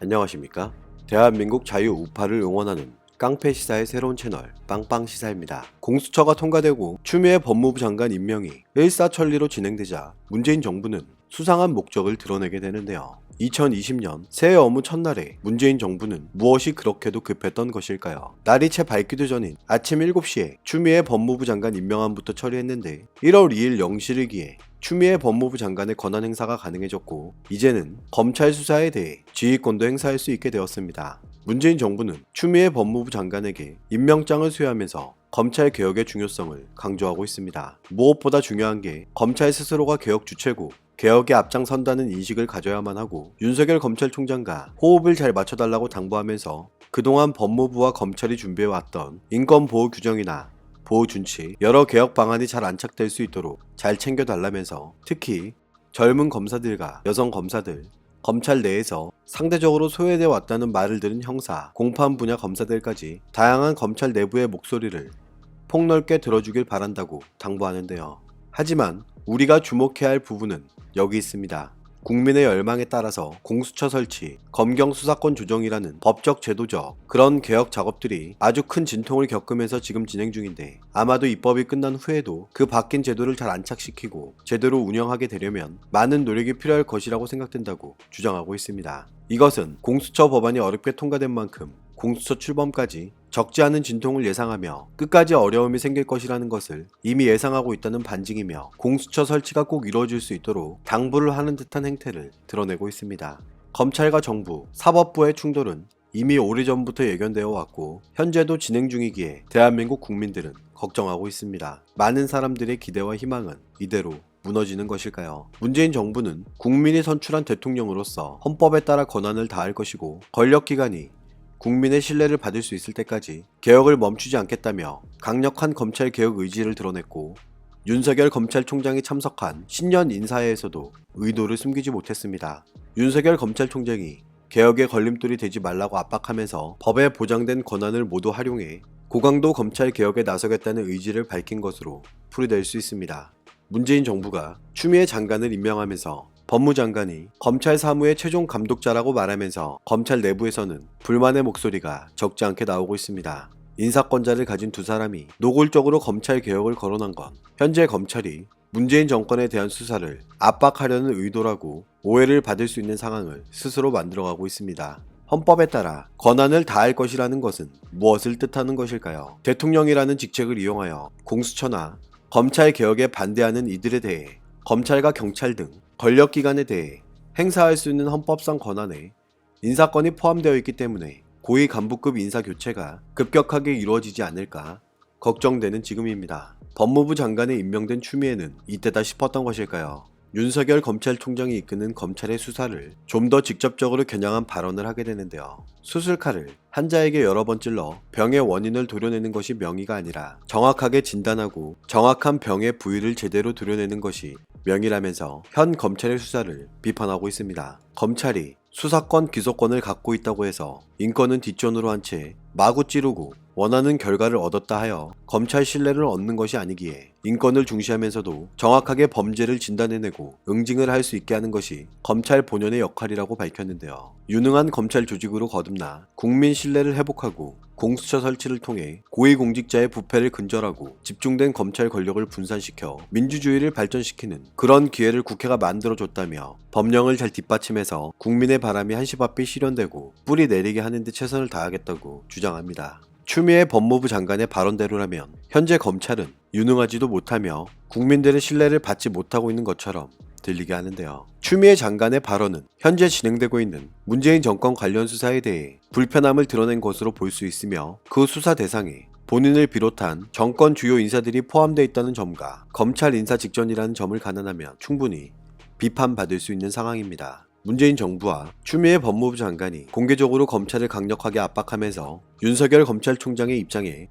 안녕하십니까? 대한민국 자유 우파를 응원하는 깡패 시사의 새로운 채널 빵빵시사입니다. 공수처가 통과되고 추미애 법무부 장관 임명이 일사천리로 진행되자 문재인 정부는 수상한 목적을 드러내게 되는데요. 2020년 새해 업무 첫날에 문재인 정부는 무엇이 그렇게도 급했던 것일까요? 날이 채 밝기도 전인 아침 7시에 추미애 법무부 장관 임명안부터 처리했는데 1월 2일 0시를 추미애 법무부 장관의 권한 행사가 가능해졌고 이제는 검찰 수사에 대해 지휘권도 행사할 수 있게 되었습니다. 문재인 정부는 추미애 법무부 장관에게 임명장을 수여하면서 검찰 개혁의 중요성을 강조하고 있습니다. 무엇보다 중요한 게 검찰 스스로가 개혁 주체고 개혁에 앞장선다는 인식을 가져야만 하고 윤석열 검찰총장과 호흡을 잘 맞춰달라고 당부하면서 그동안 법무부와 검찰이 준비해왔던 인권보호 규정이나 보호 준칙, 여러 개혁 방안이 잘 안착될 수 있도록 잘 챙겨달라면서 특히 젊은 검사들과 여성 검사들, 검찰 내에서 상대적으로 소외되어 왔다는 말을 들은 형사, 공판 분야 검사들까지 다양한 검찰 내부의 목소리를 폭넓게 들어주길 바란다고 당부하는데요. 하지만 우리가 주목해야 할 부분은 여기 있습니다. 국민의 열망에 따라서 공수처 설치, 검경 수사권 조정이라는 법적 제도적 그런 개혁 작업들이 아주 큰 진통을 겪으면서 지금 진행 중인데 아마도 입법이 끝난 후에도 그 바뀐 제도를 잘 안착시키고 제대로 운영하게 되려면 많은 노력이 필요할 것이라고 생각된다고 주장하고 있습니다. 이것은 공수처 법안이 어렵게 통과된 만큼 공수처 출범까지 적지 않은 진통을 예상하며 끝까지 어려움이 생길 것이라는 것을 이미 예상하고 있다는 반증이며 공수처 설치가 꼭 이루어질 수 있도록 당부를 하는 듯한 행태를 드러내고 있습니다. 검찰과 정부, 사법부의 충돌은 이미 오래전부터 예견되어 왔고 현재도 진행 중이기에 대한민국 국민들은 걱정하고 있습니다. 많은 사람들의 기대와 희망은 이대로 무너지는 것일까요? 문재인 정부는 국민이 선출한 대통령으로서 헌법에 따라 권한을 다할 것이고 권력기관이 국민의 신뢰를 받을 수 있을 때까지 개혁을 멈추지 않겠다며 강력한 검찰 개혁 의지를 드러냈고 윤석열 검찰총장이 참석한 신년 인사회에서도 의도를 숨기지 못했습니다. 윤석열 검찰총장이 개혁의 걸림돌이 되지 말라고 압박하면서 법에 보장된 권한을 모두 활용해 고강도 검찰 개혁에 나서겠다는 의지를 밝힌 것으로 풀이될 수 있습니다. 문재인 정부가 추미애 장관을 임명하면서 법무장관이 검찰 사무의 최종 감독자라고 말하면서 검찰 내부에서는 불만의 목소리가 적지 않게 나오고 있습니다. 인사권자를 가진 두 사람이 노골적으로 검찰 개혁을 거론한 건 현재 검찰이 문재인 정권에 대한 수사를 압박하려는 의도라고 오해를 받을 수 있는 상황을 스스로 만들어가고 있습니다. 헌법에 따라 권한을 다할 것이라는 것은 무엇을 뜻하는 것일까요? 대통령이라는 직책을 이용하여 공수처나 검찰 개혁에 반대하는 이들에 대해 검찰과 경찰 등 권력기관에 대해 행사할 수 있는 헌법상 권한에 인사권이 포함되어 있기 때문에 고위 간부급 인사 교체가 급격하게 이루어지지 않을까 걱정되는 지금입니다. 법무부 장관에 임명된 추미애는 이때다 싶었던 것일까요? 윤석열 검찰총장이 이끄는 검찰의 수사를 좀 더 직접적으로 겨냥한 발언을 하게 되는데요. 수술칼을 환자에게 여러 번 찔러 병의 원인을 도려내는 것이 명의가 아니라 정확하게 진단하고 정확한 병의 부위를 제대로 도려내는 것이 명의라면서 현 검찰의 수사를 비판하고 있습니다. 검찰이 수사권, 기소권을 갖고 있다고 해서 인권은 뒷전으로 한 채 마구 찌르고 원하는 결과를 얻었다 하여 검찰 신뢰를 얻는 것이 아니기에 인권을 중시하면서도 정확하게 범죄를 진단해내고 응징을 할 수 있게 하는 것이 검찰 본연의 역할이라고 밝혔는데요. 유능한 검찰 조직으로 거듭나 국민 신뢰를 회복하고 공수처 설치를 통해 고위공직자의 부패를 근절하고 집중된 검찰 권력을 분산시켜 민주주의를 발전시키는 그런 기회를 국회가 만들어줬다며 법령을 잘 뒷받침해서 국민의 바람이 한시바삐 실현되고 뿌리 내리게 하는 데 최선을 다하겠다고 주장합니다. 추미애 법무부 장관의 발언대로라면 현재 검찰은 유능하지도 못하며 국민들의 신뢰를 받지 못하고 있는 것처럼 들리게 하는데요. 추미애 장관의 발언은 현재 진행되고 있는 문재인 정권 관련 수사에 대해 불편함을 드러낸 것으로 볼 수 있으며 그 수사 대상에 본인을 비롯한 정권 주요 인사들이 포함되어 있다는 점과 검찰 인사 직전이라는 점을 감안하면 충분히 비판받을 수 있는 상황입니다. 문재인 정부와 추미애 법무부 장관이 공개적으로 검찰을 강력하게 압박하면서 윤석열 검찰총장의 입장에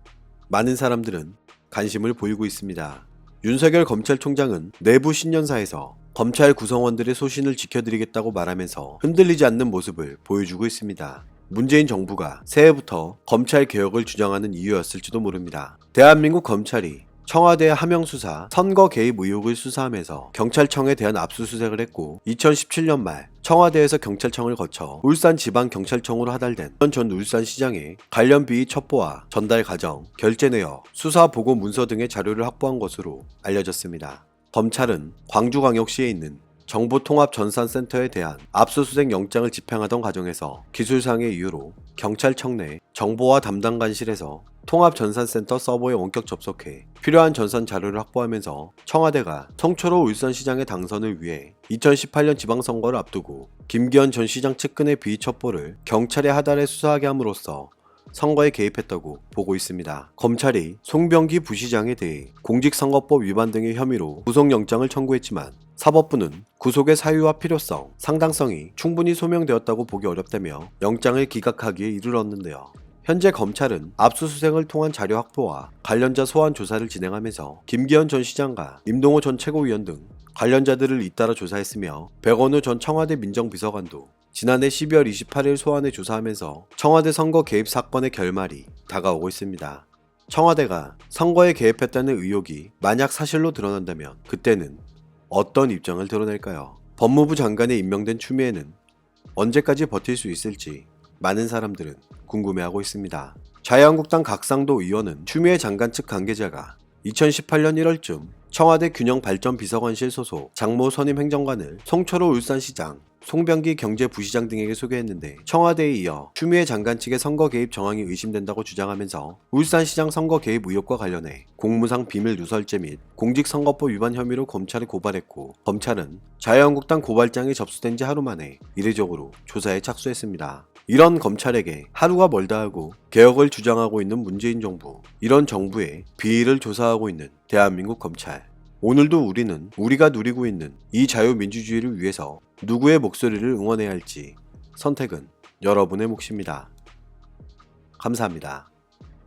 많은 사람들은 관심을 보이고 있습니다. 윤석열 검찰총장은 내부 신년사에서 검찰 구성원들의 소신을 지켜드리겠다고 말하면서 흔들리지 않는 모습을 보여주고 있습니다. 문재인 정부가 새해부터 검찰 개혁을 주장하는 이유였을지도 모릅니다. 대한민국 검찰이 청와대 하명수사 선거 개입 의혹을 수사하면서 경찰청에 대한 압수수색을 했고 2017년 말 청와대에서 경찰청을 거쳐 울산지방경찰청으로 하달된 전 울산시장의 관련 비위 첩보와 전달 과정, 결제 내역, 수사 보고 문서 등의 자료를 확보한 것으로 알려졌습니다. 검찰은 광주광역시에 있는 정보통합전산센터에 대한 압수수색 영장을 집행하던 과정에서 기술상의 이유로 경찰청 내 정보화 담당관실에서 통합전산센터 서버에 원격 접속해 필요한 전산 자료를 확보하면서 청와대가 송철호 울산시장의 당선을 위해 2018년 지방선거를 앞두고 김기현 전 시장 측근의 비위 첩보를 경찰에 하달해 수사하게 함으로써 선거에 개입했다고 보고 있습니다. 검찰이 송병기 부시장에 대해 공직선거법 위반 등의 혐의로 구속영장을 청구했지만 사법부는 구속의 사유와 필요성, 상당성이 충분히 소명되었다고 보기 어렵다며 영장을 기각하기에 이르렀는데요. 현재 검찰은 압수수색을 통한 자료 확보와 관련자 소환 조사를 진행하면서 김기현 전 시장과 임동호 전 최고위원 등 관련자들을 잇따라 조사했으며 백원우 전 청와대 민정비서관도 지난해 12월 28일 소환해 조사하면서 청와대 선거 개입 사건의 결말이 다가오고 있습니다. 청와대가 선거에 개입했다는 의혹이 만약 사실로 드러난다면 그때는 어떤 입장을 드러낼까요? 법무부 장관에 임명된 추미애는 언제까지 버틸 수 있을지 많은 사람들은 궁금해하고 있습니다. 자유한국당 각상도 의원은 추미애 장관 측 관계자가 2018년 1월쯤 청와대 균형발전비서관실 소속 장모 선임 행정관을 송철호 울산시장, 송병기 경제부시장 등에게 소개했는데 청와대에 이어 추미애 장관 측의 선거 개입 정황이 의심된다고 주장하면서 울산시장 선거 개입 의혹과 관련해 공무상 비밀 누설죄 및 공직선거법 위반 혐의로 검찰에 고발했고 검찰은 자유한국당 고발장이 접수된 지 하루 만에 이례적으로 조사에 착수했습니다. 이런 검찰에게 하루가 멀다 하고 개혁을 주장하고 있는 문재인 정부, 이런 정부의 비리를 조사하고 있는 대한민국 검찰. 오늘도 우리는 우리가 누리고 있는 이 자유민주주의를 위해서 누구의 목소리를 응원해야 할지 선택은 여러분의 몫입니다. 감사합니다.